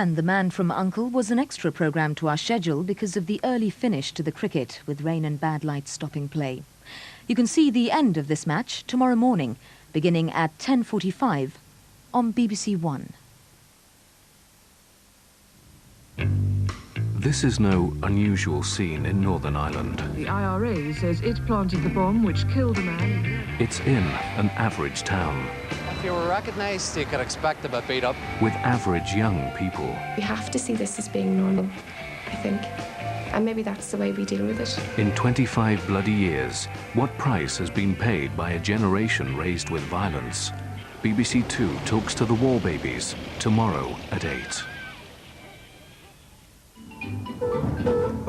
And The Man from U.N.C.L.E. was an extra programme to our schedule because of the early finish to the cricket, with rain and bad light stopping play. You can see the end of this match tomorrow morning, beginning at 10:45 on BBC One. This is no unusual scene in Northern Ireland. The IRA says it planted the bomb which killed a man. It's in an average town. If you were recognised, you could expect to be beat up. With average young people. We have to see this as being normal, I think. And maybe that's the way we deal with it. In 25 bloody years, what price has been paid by a generation raised with violence? BBC Two talks to the war babies tomorrow at 8.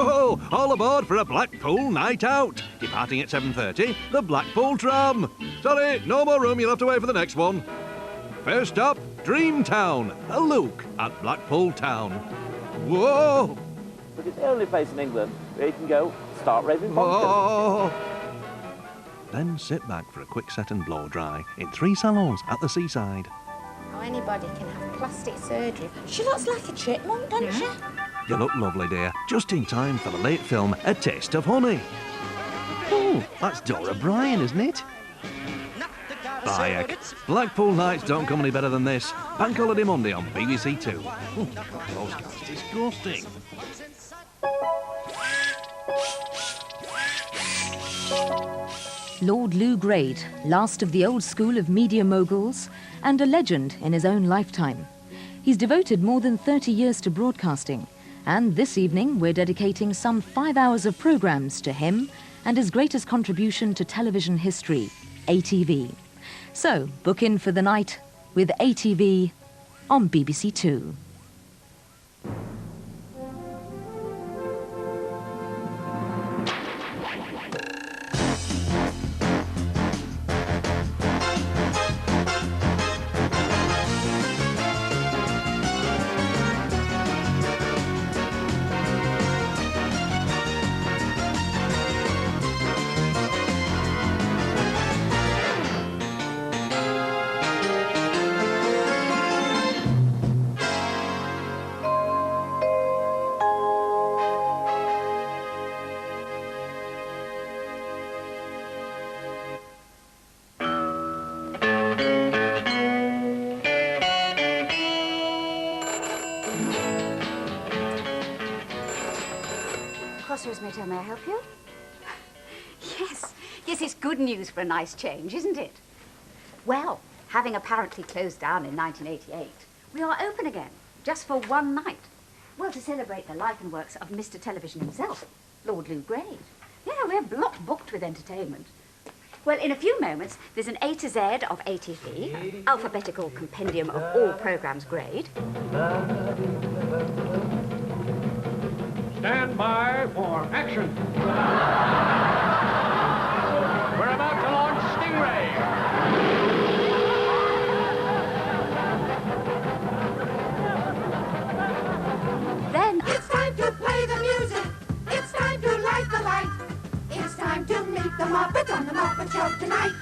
Oh, all aboard for a Blackpool night out. Departing at 7:30, the Blackpool tram. Sorry, no more room, you'll have to wait for the next one. First stop, Dreamtown, a look at Blackpool Town. Whoa! But it's the only place in England where you can go start raving pumpkins. Then sit back for a quick set and blow dry in 3 salons at the seaside. Oh, anybody can have plastic surgery. She looks like a chipmunk, doesn't she? You look lovely, dear. Just in time for the late film, A Taste of Honey. Oh, that's Dora Bryan, isn't it? Bayek. Blackpool nights don't come any better than this. Bank Holiday Monday on BBC Two. Those guys disgusting. Lord Lou Grade, last of the old school of media moguls and a legend in his own lifetime. He's devoted more than 30 years to broadcasting, and this evening we're dedicating some 5 hours of programmes to him and his greatest contribution to television history, ATV. So, book in for the night with ATV on BBC Two. Crossroads Motel, may I help you? Yes, it's good news for a nice change, isn't it? Well, having apparently closed down in 1988, we are open again, just for one night. Well, to celebrate the life and works of Mr. Television himself, Lord Lou Grade. Yeah, we're block booked with entertainment. Well, in a few moments, there's an A to Z of ATV, alphabetical compendium of all programmes grade. Stand by for action. We're about to launch Stingray. Then it's time to play the music. It's time to light the light. It's time to meet the Muppet on the Muppet Show tonight.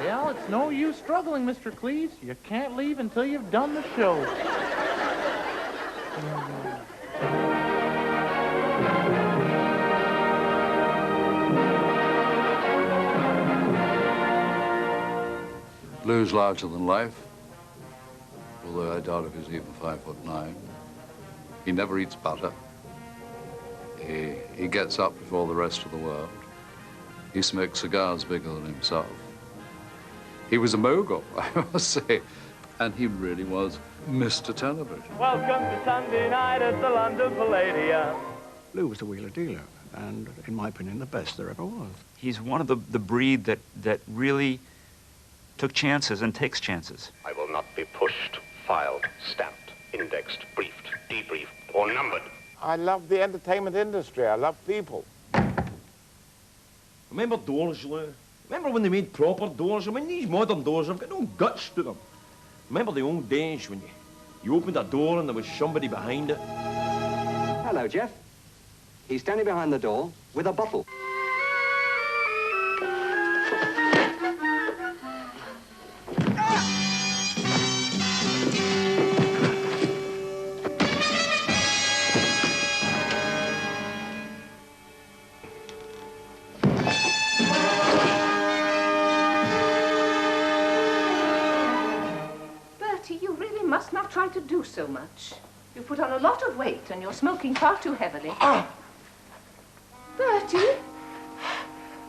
Well, it's no use struggling, Mr. Cleese. You can't leave until you've done the show. Lou's larger than life, although I doubt if he's even 5'9". He never eats butter. He gets up before the rest of the world. He smokes cigars bigger than himself. He was a mogul, I must say, and he really was Mr. Television. Welcome to Sunday night at the London Palladium. Lou was the wheeler dealer, and in my opinion, the best there ever was. He's one of the breed that really took chances and takes chances. I will not be pushed, filed, stamped, indexed, briefed, debriefed, or numbered. I love the entertainment industry. I love people. Remember doors, Lou? Remember when they made proper doors? I mean, these modern doors have got no guts to them. Remember the old days when you opened a door and there was somebody behind it? Hello, Jeff. He's standing behind the door with a bottle. Bertie, you really must not try to do so much. You put on a lot of weight and you're smoking far too heavily. Bertie?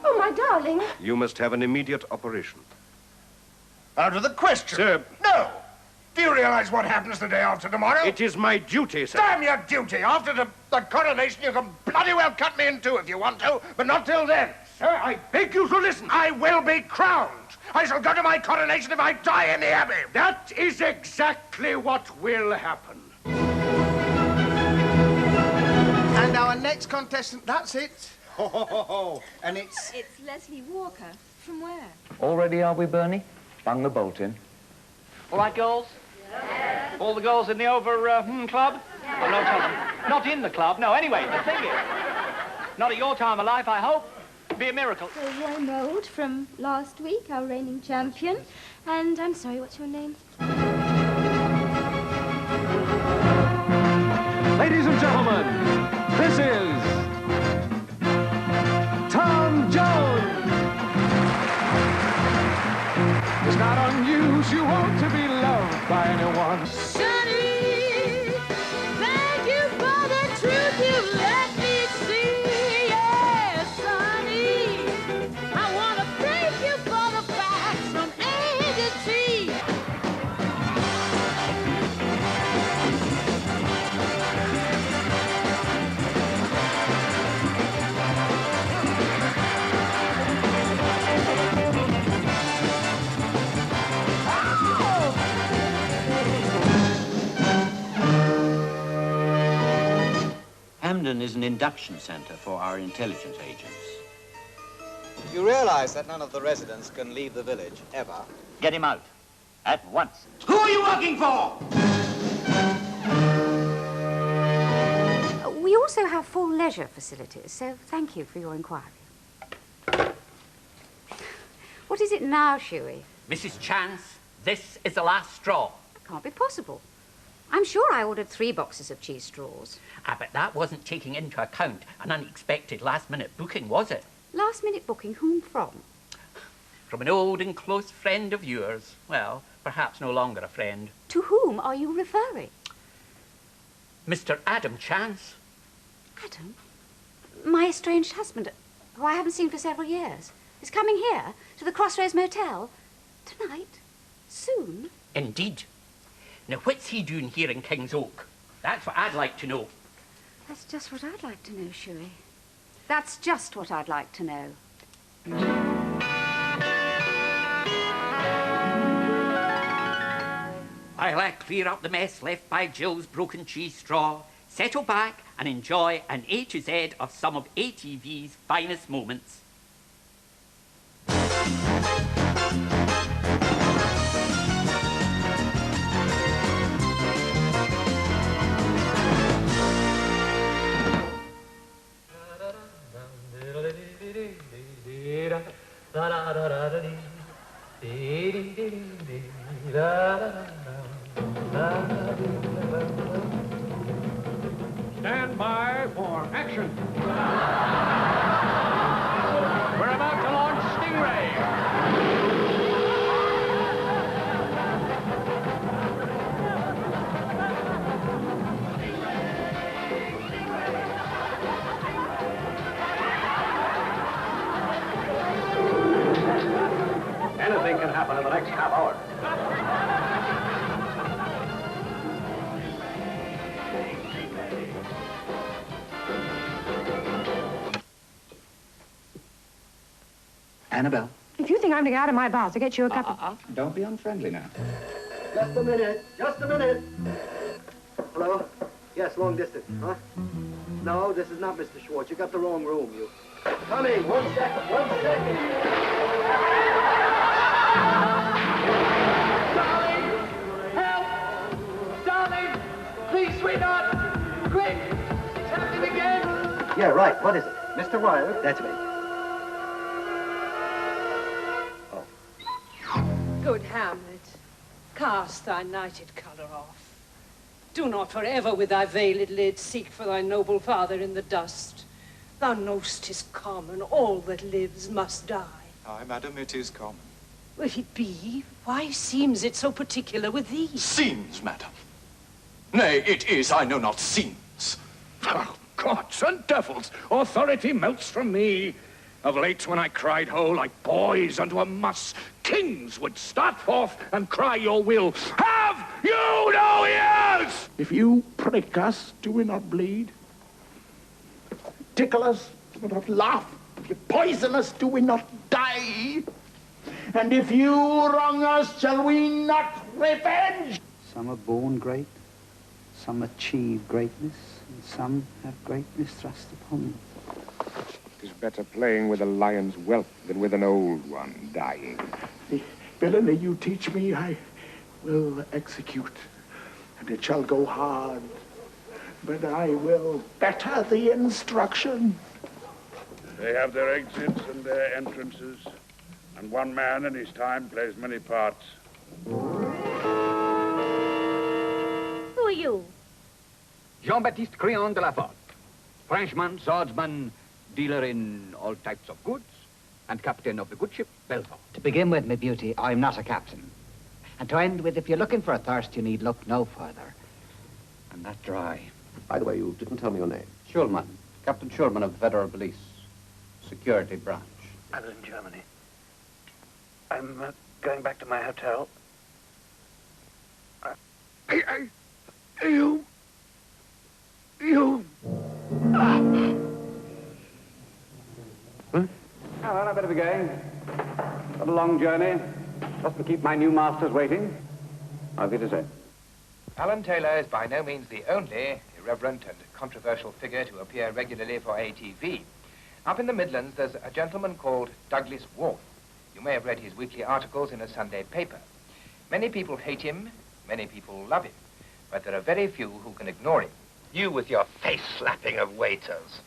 Oh, my darling. You must have an immediate operation. Out of the question. Sir. No. Do you realize what happens the day after tomorrow? It is my duty, sir. Damn your duty. After the coronation, you can bloody well cut me in two if you want to, but not till then. Sir, I beg you to listen. I will be crowned. I shall go to my coronation if I die in the abbey. That is exactly what will happen. And our next contestant, that's it. Ho, ho, ho, ho. And it's... It's Leslie Walker. From where? All ready, are we, Bernie? Bang the bolt in. All right, girls? Yes. All the girls in the over club? Yes. Well, no, tell them. Not in the club, no. Anyway, the thing is, not at your time of life, I hope. It'd be a miracle. So, Roy Mould from last week, our reigning champion. And I'm sorry, what's your name? Ladies and gentlemen, this is Tom Jones. It's not unusual to be loved by anyone. Sonny, thank you for the truth you let me see. Yes, Sonny, I want to thank you for the facts from A to T. Camden is an induction center for our intelligence agents. You realize that none of the residents can leave the village, ever? Get him out. At once. Who are you working for? We also have full leisure facilities, so thank you for your inquiry. What is it now, Shuey? Mrs. Chance, this is the last straw. Can't be possible. I'm sure I ordered 3 boxes of cheese straws. But that wasn't taking into account an unexpected last-minute booking, was it? Last-minute booking, whom from? From an old and close friend of yours. Well, perhaps no longer a friend. To whom are you referring? Mr. Adam Chance. Adam? My estranged husband, who I haven't seen for several years, is coming here, to the Crossroads Motel, tonight? Soon? Indeed. Now, what's he doing here in King's Oak? That's what I'd like to know. That's just what I'd like to know, Shuey. That's just what I'd like to know. While I clear up the mess left by Jill's broken cheese straw, settle back and enjoy an A to Z of some of ATV's finest moments. Stand by for action. We're about to launch Stingray. Anything can happen in the next half hour. Annabelle, If you think I'm to get out of my bath to get you a cup of... don't be unfriendly now. Just a minute. Just a minute. Hello? Yes, long distance, huh? No, this is not Mr. Schwartz. You got the wrong room, you. Coming. 1 second. 1 second. Help! Darling! Please, sweetheart! Quick! It's happening again! Yeah, right. What is it? Mr. Wilder? That's me. Good Hamlet, cast thy nighted colour off. Do not forever with thy veiled lid seek for thy noble father in the dust. Thou know'st 'tis common, all that lives must die. Aye, madam, it is common. Will it be? Why seems it so particular with thee? Seems, madam. Nay, it is, I know not, seems. Oh, gods and devils, authority melts from me. Of late, when I cried ho like boys unto a muss, kings would start forth and cry your will. Have you no ears? If you prick us, do we not bleed? Tickle us, do we not laugh? If you poison us, do we not die? And if you wrong us, shall we not revenge? Some are born great, some achieve greatness, and some have greatness thrust upon them. It is better playing with a lion's whelp than with an old one dying. The villainy you teach me, I will execute, and it shall go hard, but I will better the instruction. They have their exits and their entrances, and one man in his time plays many parts. Who are you? Jean-Baptiste Crillon de la Forte, Frenchman, swordsman, dealer in all types of goods, and captain of the good ship Belfort. To begin with, my beauty, I'm not a captain. And to end with, if you're looking for a thirst, you need look no further. I'm that dry. By the way, you didn't tell me your name. Schulman, Captain Schulman of Federal Police, Security Branch. I was in Germany. I'm going back to my hotel. You. Huh? Oh, well, I better be going. Got a long journey. Mustn't keep my new masters waiting. Auf Wiedersehen. Alan Taylor is by no means the only irreverent and controversial figure to appear regularly for ATV. Up in the Midlands, there's a gentleman called Douglas Warth. You may have read his weekly articles in a Sunday paper. Many people hate him, many people love him, but there are very few who can ignore him. You with your face-slapping of waiters.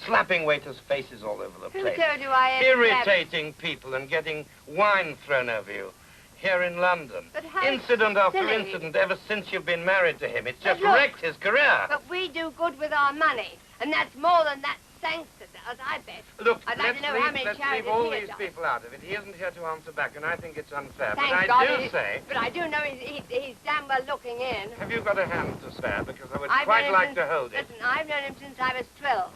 Slapping waiters' faces all over the place. Who told you I ever Irritating people and getting wine thrown over you. Here in London. But how Incident after silly. incident ever since you've been married to him. It's just look, wrecked his career. But we do good with our money, and that's more than that Sangster does, I bet. Look, I'd like to know how many let's charities leave all he these does. people out of it. He isn't here to answer back, and I think it's unfair. Thank but God I do he- say... But I do know he's damn well looking in. Have you got a hand to spare? Because I would I've quite known him like since- to hold it. Listen, I've known him since I was 12.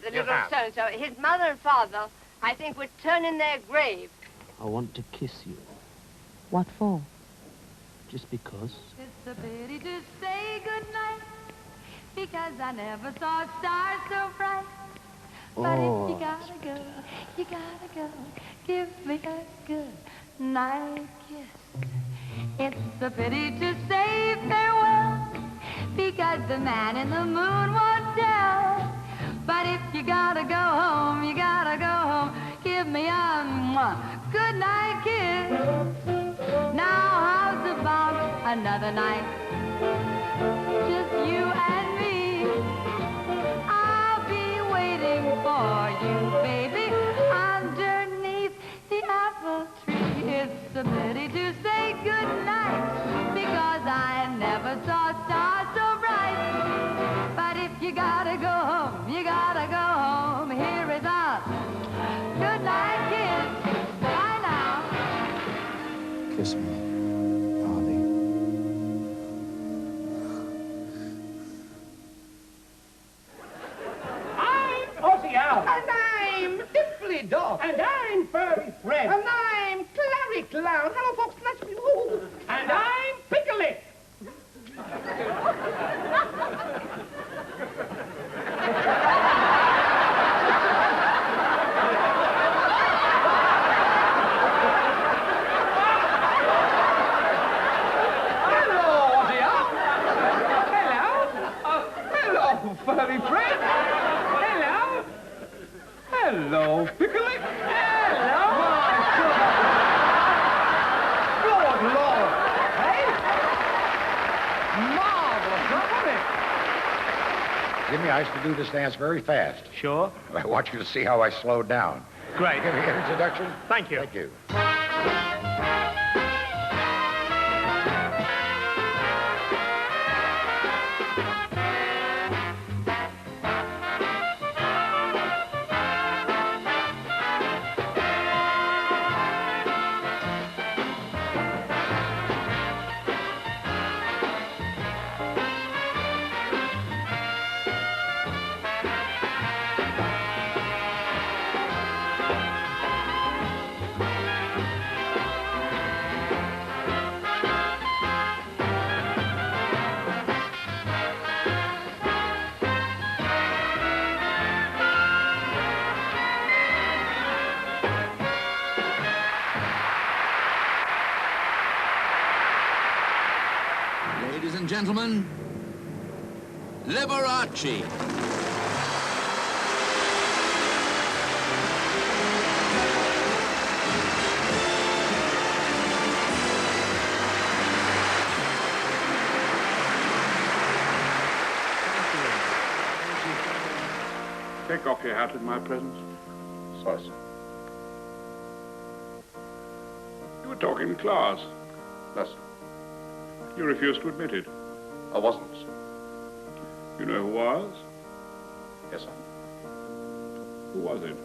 The You little have? so-and-so. His mother and father, I think, would turn in their grave. I want to kiss you. What for? Just because. It's a pity to say goodnight, because I never saw stars so bright. But if you gotta go, you gotta go. Give me a good night kiss. It's a pity to say farewell, because the man in the moon won't tell. But if you gotta go home, you gotta go home. Give me a good night kiss. Now how's about another night? Just you and me. I'll be waiting for you, baby, underneath the apple tree. It's a pity to say good night, because I never saw stars so bright. But if you gotta go home, you gotta go home. Here is a good night kiss. Bye now. Kiss me. I'm Ozzy Owl. And I'm Dimply Dog. And I'm Furry Fred. And I'm Clary Clown. Hello, folks. Nice to meet you. And I'm Pickle. Hello, Ozzy Owl. Hello, Furry Fred. Hello. Hello, Pickle. Hello. Good Lord. Hey? Marvelous, wasn't it? Jimmy, I used to do this dance very fast. Sure. I want you to see how I slowed down. Great. Give me an introduction. Thank you. Thank you. Ladies and gentlemen, Liberace. Take off your hat in my presence. Sorry, sir. You were talking class. No, sir. You refused to admit it. I wasn't, sir. You know who was? Yes, sir. Who was it?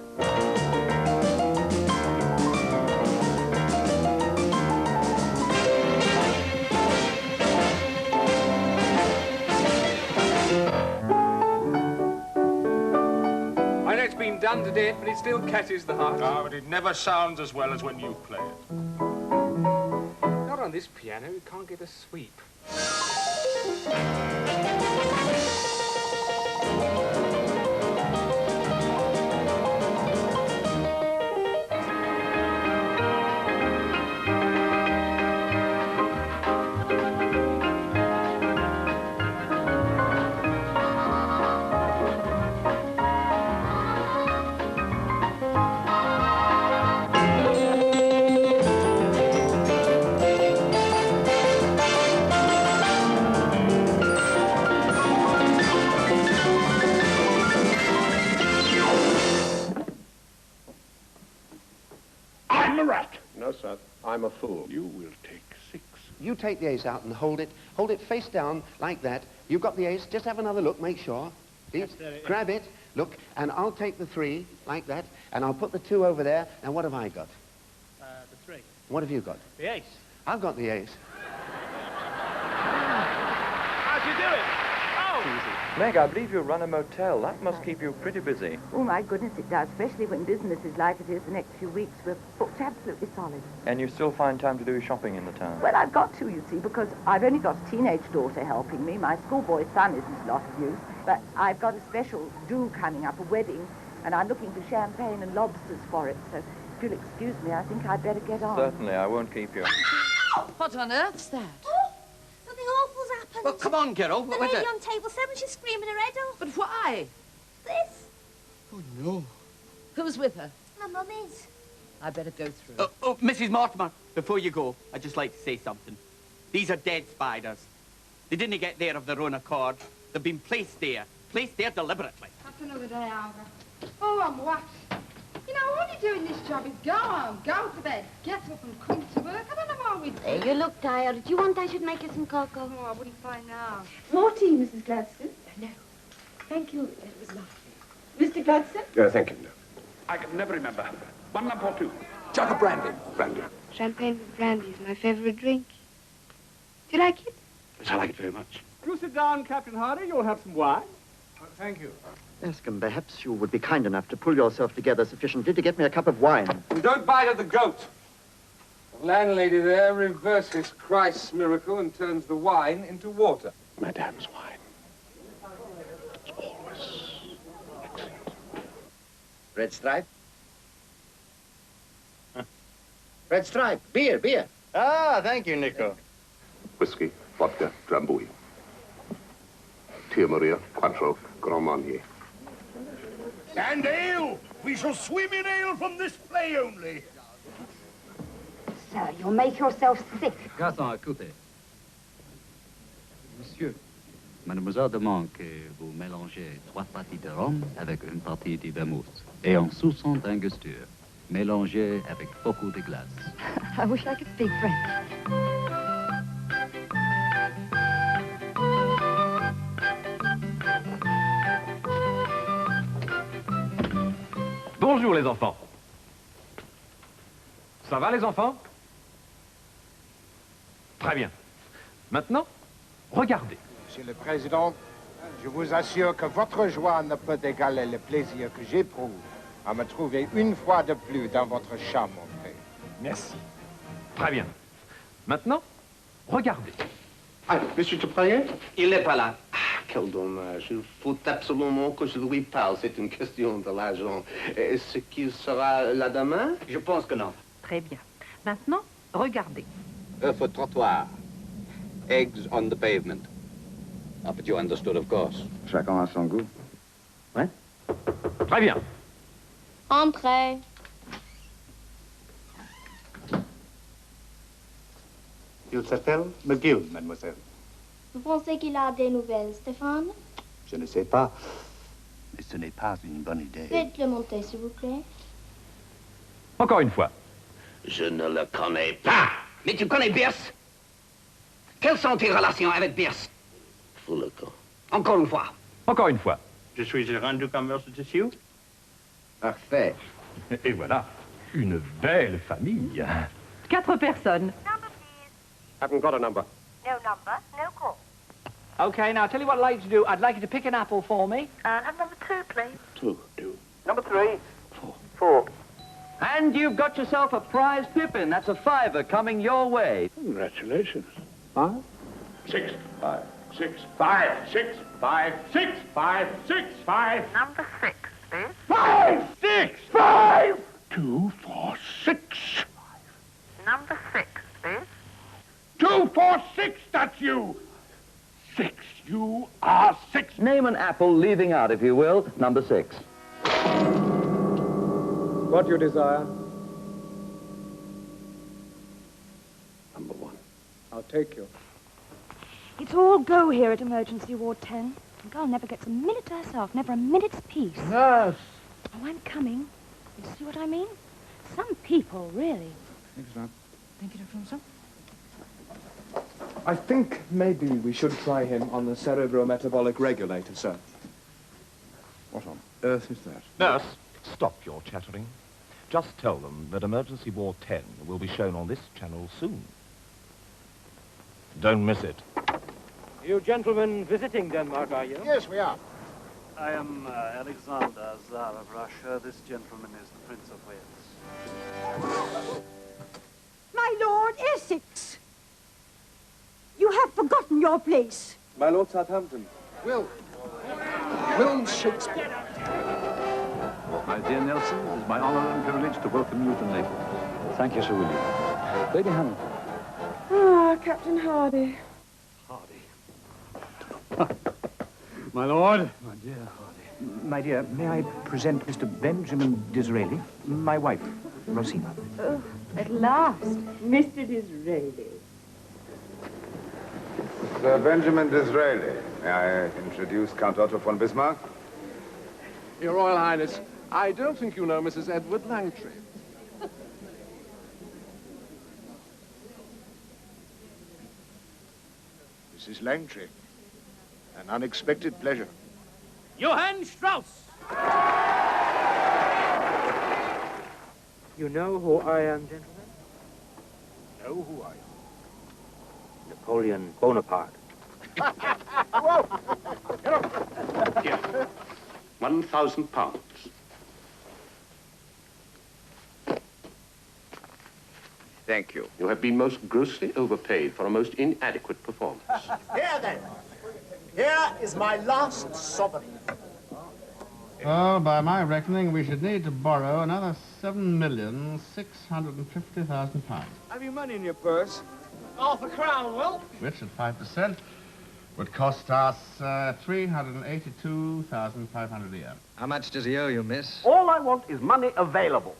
I know it's been done to death, but it still catches the heart. Ah, but it never sounds as well as when you play it. Not on this piano, you can't get a sweep. I'm a rat. No, sir. I'm a fool. You will take 6. You take the ace out and hold it. Hold it face down like that. You've got the ace. Just have another look. Make sure. See? Grab it. Look. And I'll take the 3 like that. And I'll put the 2 over there. And what have I got? The 3. What have you got? The ace. I've got the ace. How'd you do it? Oh! Meg, I believe you run a motel. That must keep you pretty busy. Oh, my goodness, it does, especially when business is like it is the next few weeks. We're booked absolutely solid. And you still find time to do shopping in the town? Well, I've got to, you see, because I've only got a teenage daughter helping me. My schoolboy son isn't a lot of use. But I've got a special do coming up, a wedding, and I'm looking for champagne and lobsters for it. So if you'll excuse me, I think I'd better get on. Certainly, I won't keep you. What on earth's that? Oh, something awful's happened. Well, come on, girl. The lady on table 7, she's screaming her head off. But why? This. Oh, no. Who's with her? My mum is. I better go through. Oh, Mrs. Mortimer, before you go, I'd just like to say something. These are dead spiders. They didn't get there of their own accord. They've been placed there deliberately. That's another day, Alva. Oh, I'm whacked. You know, all you do in this job is go home, go to bed, get up and come to work. I don't know what we do. There, you look tired. Do you want I should make you some cocoa? Oh, I wouldn't find out. More tea, Mrs. Gladstone? No. Thank you. It was lovely. Mr. Gladstone? Thank you, no. I can never remember. 1 lump or 2? Jug of brandy. Brandy. Champagne with brandy is my favorite drink. Do you like it? Yes, I like it very much. Do sit down, Captain Hardy. You'll have some wine. Thank you. Escom, perhaps you would be kind enough to pull yourself together sufficiently to get me a cup of wine. And don't bite at the goat. The landlady there reverses Christ's miracle and turns the wine into water. Madame's wine. It's always excellent. Red Stripe? Huh. Red Stripe. Beer, beer. Ah, thank you, Nico. Whiskey, vodka, Drambuie. Tia Maria, Quattro, Grand Marnier. And ale! We shall swim in ale from this play only. Sir, you'll make yourself sick. Garçon, écoutez. Monsieur, mademoiselle demande que vous mélangez 3 parties de rhum avec une partie de vermouth. Et en soupçon d'angosture, mélangez avec beaucoup de glace. I wish I could speak French. Bonjour, les enfants. Ça va, les enfants? Très bien. Maintenant, regardez. Monsieur le Président, je vous assure que votre joie ne peut égaler le plaisir que j'éprouve à me trouver une fois de plus dans votre chambre, mon frère. Merci. Très bien. Maintenant, regardez. Ah, monsieur Dupré? Il n'est pas là. Ah, quel dommage. Il faut absolument que je lui parle. C'est une question de l'argent. Est-ce qu'il sera là demain? Je pense que non. Très bien. Maintenant, regardez. Œuf au trottoir. eggs on the pavement. Ah, but you understood, of course. Chacun a son goût. Ouais? Très bien. Entrez. Il s'appelle McGill, mademoiselle. Vous pensez qu'il a des nouvelles, Stéphane? Je ne sais pas, mais ce n'est pas une bonne idée. Faites-le monter, s'il vous plaît. Encore une fois. Je ne le connais pas. Mais tu connais Pierce? Quelles sont tes relations avec Pierce? Fous le camp. Encore une fois. Encore une fois. Je suis rendu commerce dessus. Parfait. Et voilà, une belle famille. 4 personnes. Haven't got a number. No number, no call. Okay, now, I'll tell you what I'd like you to do. I'd like you to pick an apple for me. Have number 2, please. 2. Number 3. 4. And you've got yourself a prize pippin. That's a $5 coming your way. Congratulations. 5? 6, 5, 6, 5, 6, 5, 6, 5, 6, 5. Number 6, please. 5, 6, 5. 2, 4, 6. Number 6, please. 2, 4, 6, that's you. 6, you are 6. Name an apple, leaving out, if you will, number 6. What do you desire? Number 1. I'll take you. It's all go here at Emergency Ward 10. The girl never gets a minute to herself, never a minute's peace. Nurse! Oh, I'm coming. You see what I mean? Some people, really. Thanks, Ron. Thank you, Dr. Wilson. I think maybe we should try him on the cerebrometabolic regulator, sir. What on earth is that? Nurse, stop your chattering. Just tell them that Emergency Ward 10 will be shown on this channel soon. Don't miss it. You gentlemen visiting Denmark, are you? Yes, we are. I am Alexander, Tsar of Russia. This gentleman is the Prince of Wales. My Lord Essex! You have forgotten your place. My Lord Southampton. Will Shakespeare. My dear Nelson, it is my honor and privilege to welcome you to Naples. Thank you, Sir William. Lady Hamilton. Ah, Captain Hardy. My lord. My dear Hardy. My dear, may I present Mr. Benjamin Disraeli, my wife, Rosina. Oh, at last, Mr. Disraeli. Sir Benjamin Disraeli. May I introduce Count Otto von Bismarck? Your Royal Highness, I don't think you know Mrs. Edward Langtry. Mrs. Langtry. An unexpected pleasure. Johann Strauss! You know who I am, gentlemen? Know who I am? Napoleon Bonaparte. Here. £1,000. Thank you. You have been most grossly overpaid for a most inadequate performance. Here then. Here is my last sovereign. Well, by my reckoning, we should need to borrow another £7,650,000. Have you money in your purse? Half a crown, Will. Which, at 5%, would cost us £382,500 a year. How much does he owe you, miss? All I want is money available.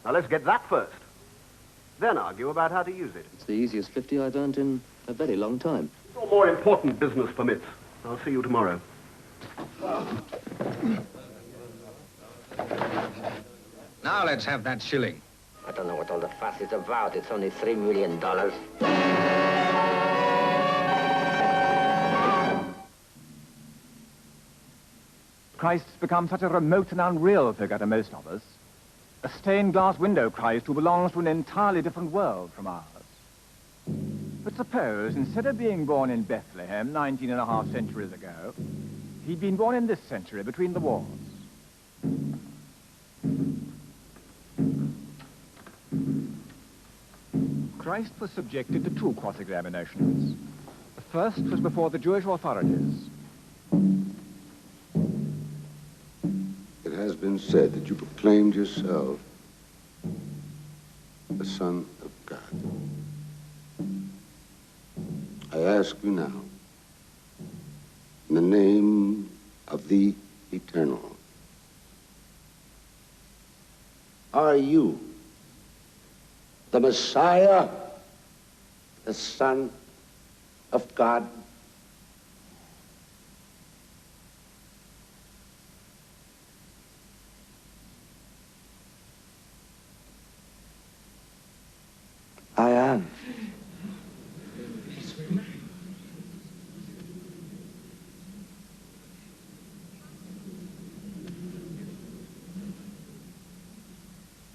Now let's get that first. Then argue about how to use it. It's the easiest 50 I've earned in a very long time. No more important business permits. I'll see you tomorrow. Now let's have that shilling. I don't know what all the fuss is about. It's only $3 million. Christ's become such a remote and unreal figure to most of us. A stained glass window Christ who belongs to an entirely different world from ours. But suppose, instead of being born in Bethlehem 19.5 centuries ago, he'd been born in this century between the wars. Christ was subjected to 2 cross-examinations. The first was before the Jewish authorities. It has been said that you proclaimed yourself the Son of God. I I ask you now, in the name of the Eternal, are you the Messiah, the Son of God? I am.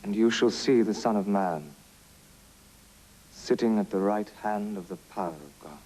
And you shall see the Son of Man sitting at the right hand of the power of God.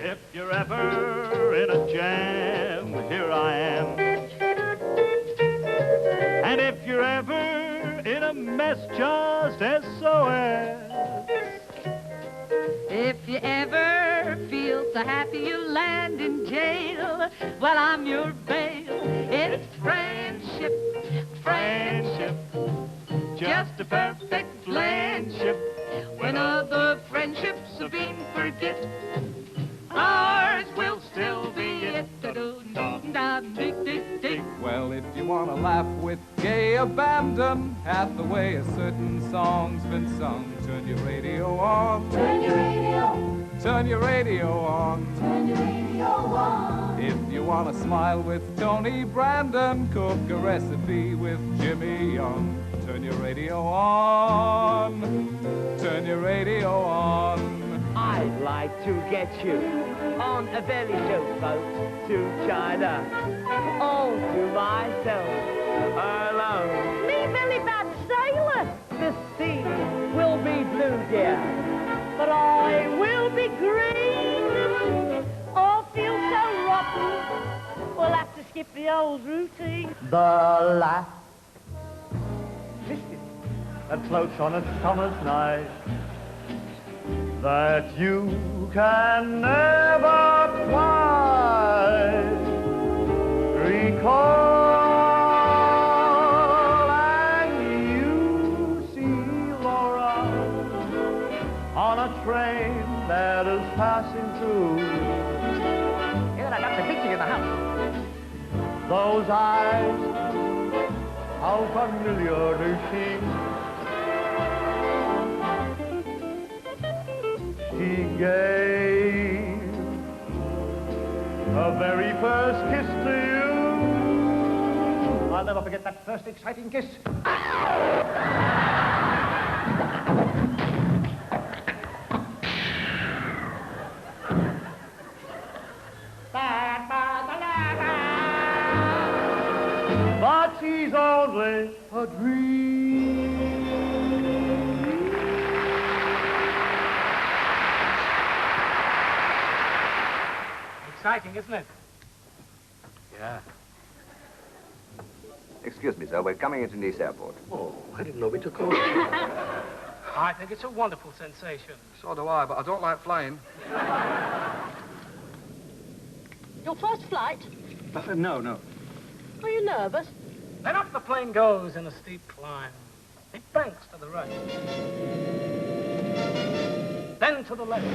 If you're ever in a jam, here I am. And if you're ever in a mess, just SOS. If you ever feel so happy you land in jail, well, I'm your bail. It's friendship, friendship, just a perfect friendship. When other friendships have been forget, ours will still be it. Well, if you want to laugh with gay abandon at the way a certain song's been sung, turn your radio on. Turn your radio. Turn your radio on. Turn your radio on. If you want to smile with Tony Brandon, cook a recipe with Jimmy Young. Turn your radio on. Turn your radio on. I'd like to get you on a belly show boat to China, all to myself, alone. Me, Billy Bad Sailor. The sea will be blue, dear, but I will be green. All feel so rotten, we'll have to skip the old routine. The laugh that floats on a summer's night, that you can never quite recall. And you see Laura on a train that is passing through. Here, I got the picture in the house. Those eyes, how familiar they seem. She gave her very first kiss to you. I'll never forget that first exciting kiss. But she's only a dream. Exciting, isn't it? Yeah. Excuse me, sir. We're coming into Nice Airport. Oh, I didn't know we took over. I think it's a wonderful sensation. So do I, but I don't like flying. Your first flight? No. Are you nervous? Then up the plane goes in a steep climb. It banks to the right. Then to the left.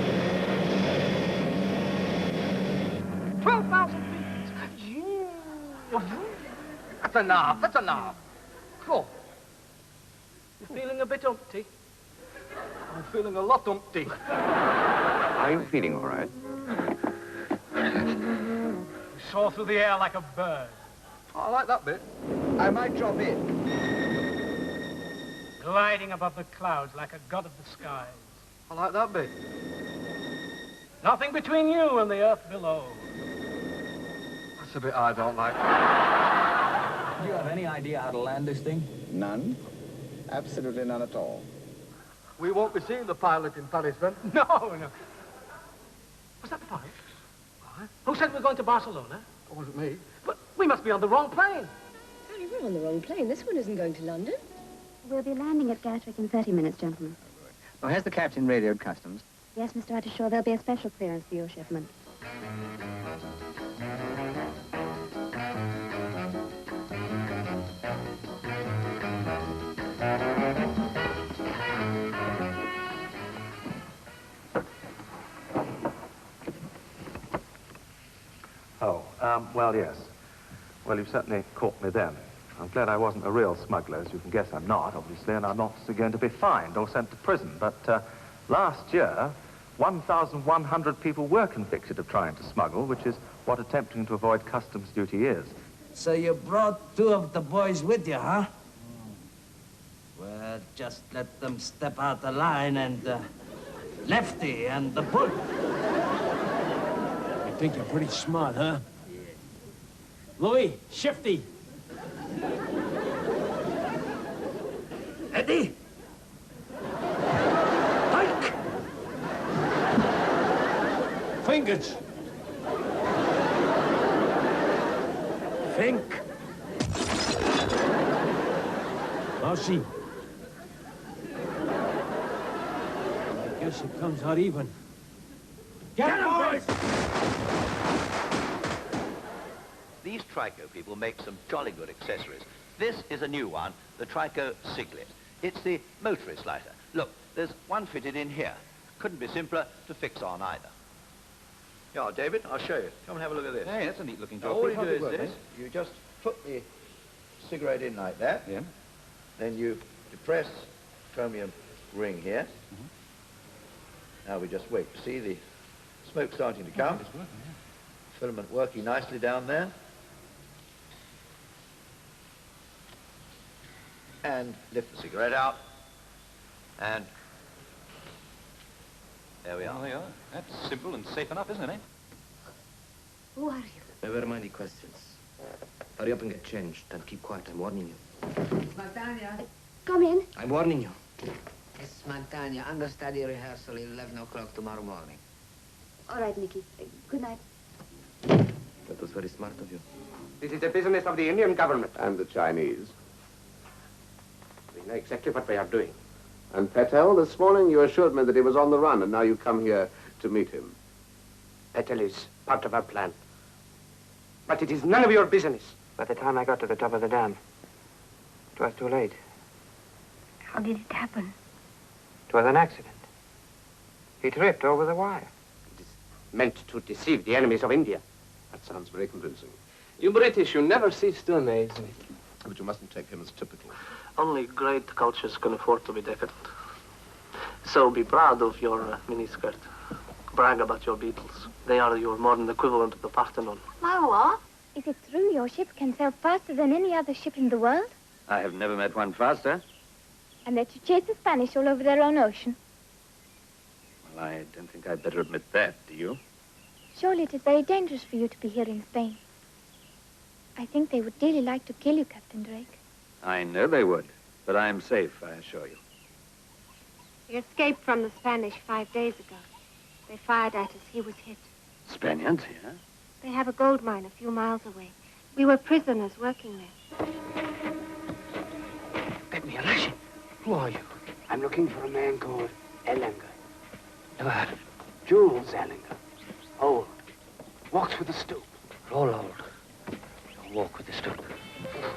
12,000 feet. That's enough. That's enough. Cool. You feeling a bit umpty? I'm feeling a lot umpty. Are you feeling all right? You soar through the air like a bird. Oh, I like that bit. I might drop in. Gliding above the clouds like a god of the skies. I like that bit. Nothing between you and the earth below. That's a bit I don't like. any idea how to land this thing? None. Absolutely none at all. We won't be seeing the pilot in punishment. No, no. Was that the pilot? Who said we're going to Barcelona? It wasn't me. But we must be on the wrong plane. Harry, we're on the wrong plane. This one isn't going to London. We'll be landing at Gatwick in 30 minutes, gentlemen. Oh, has the captain radioed customs? Yes, Mr. Attershaw, there'll be a special clearance for your shipment. Oh, well, yes. Well, you've certainly caught me then. I'm glad I wasn't a real smuggler, as you can guess I'm not, obviously, and I'm not going to be fined or sent to prison. But last year, 1,100 people were convicted of trying to smuggle, which is what attempting to avoid customs duty is. So you brought 2 of the boys with you, huh? Well, just let them step out the line and Lefty and the Bull. You think you're pretty smart, huh? Yeah. Louis, Shifty. Eddie? Pike? Fingers. Fink? Marcy. I guess it comes out even. Get him, boys! These Trico people make some jolly good accessories. This is a new one, the Trico Siglet. It's the motorist lighter. Look, there's one fitted in here. Couldn't be simpler to fix on either. Yeah, David, I'll show you. Come and have a look at this. Hey, that's a neat looking Now, job. all you do is this. You just put the cigarette in like that. Yeah. Then you depress chromium ring here. Now we just wait to see the smoke starting to come. It's working, yeah. Filament working nicely down there. And lift the cigarette out. And there we are. Well, there you are. That's simple and safe enough, isn't it, eh? Who are you? Never mind the questions. Hurry up and get changed and keep quiet. I'm warning you. Magdania. Come in. I'm warning you. Miss Magdania, understudy rehearsal 11 o'clock tomorrow morning. All right, Nicky. Good night. That was very smart of you. This is the business of the Indian government. And the Chinese. We know exactly what we are doing. And Patel, this morning you assured me that he was on the run, and now you come here to meet him. Patel is part of our plan. But it is none of your business. By the time I got to the top of the dam, it was too late. How did it happen? It was an accident. He tripped over the wire. Meant to deceive the enemies of India. That sounds very convincing. You British, you never cease to amaze me. But you mustn't take him as typical. Only great cultures can afford to be decadent. So be proud of your miniskirt. Brag about your Beatles. They are your modern equivalent of the Parthenon. Marwa, is it true your ship can sail faster than any other ship in the world? I have never met one faster. And that you chase the Spanish all over their own ocean? Well, I don't think I'd better admit that, do you? Surely it is very dangerous for you to be here in Spain. I think they would dearly like to kill you, Captain Drake. I know they would, but I'm safe, I assure you. We escaped from the Spanish 5 days ago. They fired at us. He was hit. Spaniards, yeah? They have a gold mine a few miles away. We were prisoners working there. Get me a ration. Who are you? I'm looking for a man called Ellinger. Never heard of him. Jules Ellinger. Old. Walks with a stoop. We're all old. Don't walk with the stoop.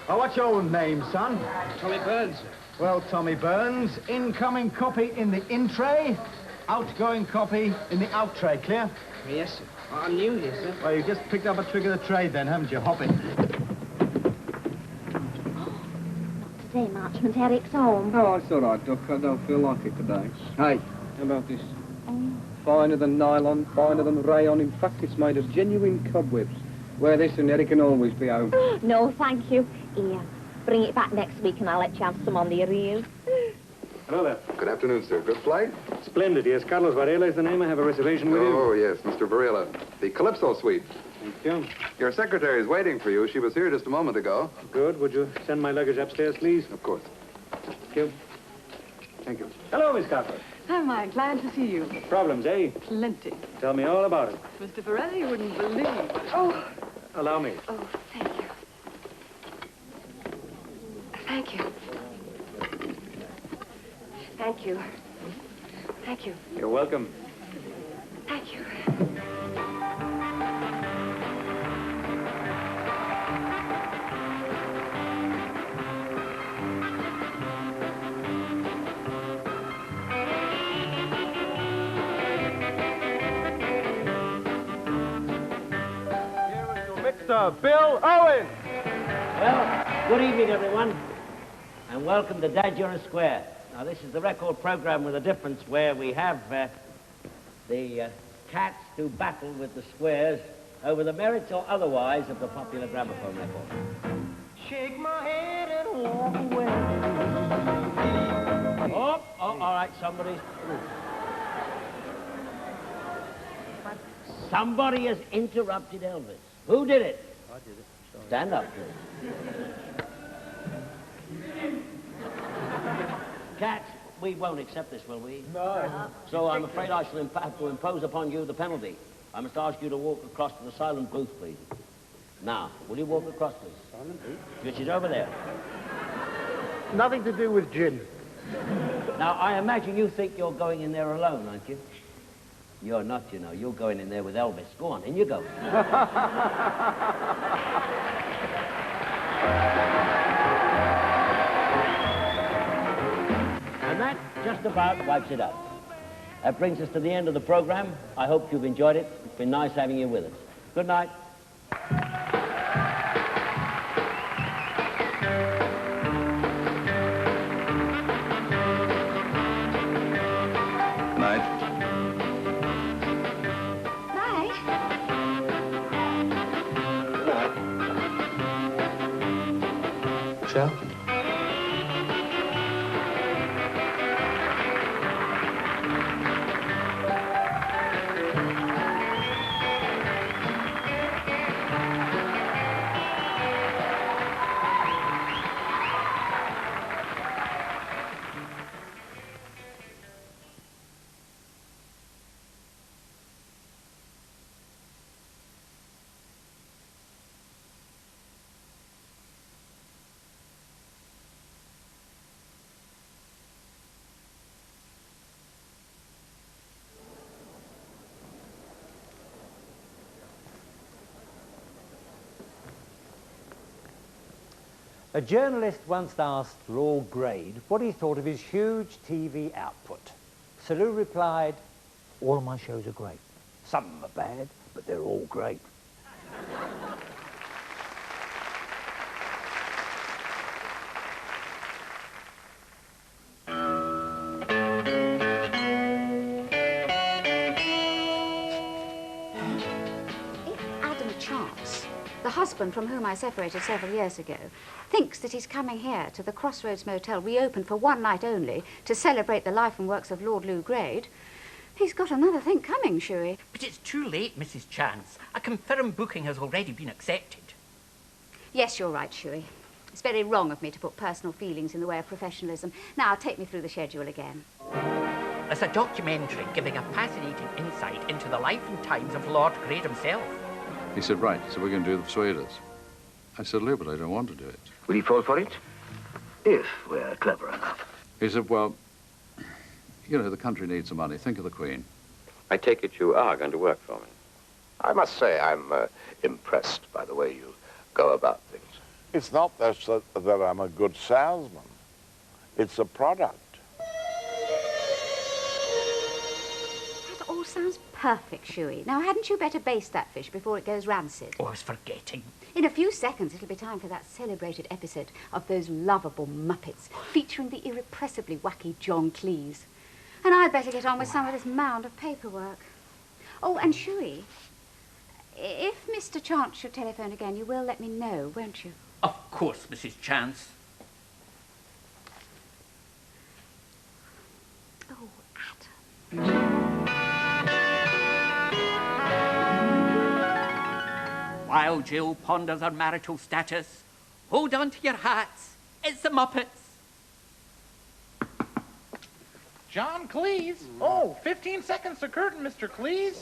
Oh, what's your name, son? Tommy Burns. Well, Tommy Burns, incoming copy in the in-tray, outgoing copy in the out-tray, clear? Yes, sir. I'm new here, sir. Well, you just picked up a trick of the trade then, haven't you? Hop in. Today, Marchment, Eric's home. Oh, it's all right, Doc. I don't feel like it today. Hey, how about this? Finer than nylon, finer than rayon. In fact, it's made of genuine cobwebs. Wear this and Eric can always be home. No, thank you. Here, bring it back next week and I'll let you have some on the reel. Hello there. Good afternoon, sir. Good flight? Splendid, yes. Carlos Varela is the name. I have a reservation with you. Oh, yes, Mr. Varela. The Calypso Suite. Thank you. Your secretary is waiting for you. She was here just a moment ago. Good. Would you send my luggage upstairs, please? Of course. Thank you. Thank you. Hello, Miss Carter. Am I glad to see you? Problems, eh? Plenty. Tell me all about it. Mr. Ferretti, you wouldn't believe. Oh, Allow me. oh, thank you. Thank you. Thank you. Thank you. You're welcome. Thank you. Mr. Bill Owen. Well, good evening, everyone, and welcome to Dadura Square. Now, this is the record program with a difference where we have the cats who battle with the squares over the merits or otherwise of the popular gramophone record. Shake my head and walk away. Oh, all right, Somebody has interrupted Elvis. Who did it? I did it. Sorry. Stand up, please. Cats, we won't accept this, will we? No. So I'm afraid I shall have to impose upon you the penalty. I must ask you to walk across to the silent booth, please. Now, will you walk across, please? Silent booth? Which is over there. Nothing to do with gin. Now, I imagine you think you're going in there alone, aren't you? You're not, you know. You're going in there with Elvis. Go on, in you go. And that just about wipes it up. That brings us to the end of the program. I hope you've enjoyed it. It's been nice having you with us. Good night. Shell? A journalist once asked Lord Grade what he thought of his huge TV output. Salou replied, "All of my shows are great. Some of them are bad, but they're all great." The husband from whom I separated several years ago thinks that he's coming here to the Crossroads Motel, reopened for one night only, to celebrate the life and works of Lord Lou Grade. He's got another thing coming, Shuey. But it's too late, Mrs. Chance. A confirmed booking has already been accepted. Yes, you're right, Shuey. It's very wrong of me to put personal feelings in the way of professionalism. Now, take me through the schedule again. There's a documentary giving a fascinating insight into the life and times of Lord Grade himself. He said, right, so we're going to do the Persuaders. I said, Lou, but I don't want to do it. Will he fall for it? If we're clever enough. He said, well, you know, the country needs the money. Think of the Queen. I take it you are going to work for me. I must say I'm impressed by the way you go about things. It's not that I'm a good salesman. It's a product. That all sounds perfect, Shuey. Now, hadn't you better baste that fish before it goes rancid? Oh, I was forgetting. In a few seconds, it'll be time for that celebrated episode of those lovable Muppets featuring the irrepressibly wacky John Cleese. And I'd better get on with some of this mound of paperwork. Oh, and Shuey, if Mr. Chance should telephone again, you will let me know, won't you? Of course, Mrs. Chance. Oh, Adam. While Jill ponders her marital status, hold on to your hats. It's the Muppets. John Cleese? Oh, 15 seconds to curtain, Mr. Cleese.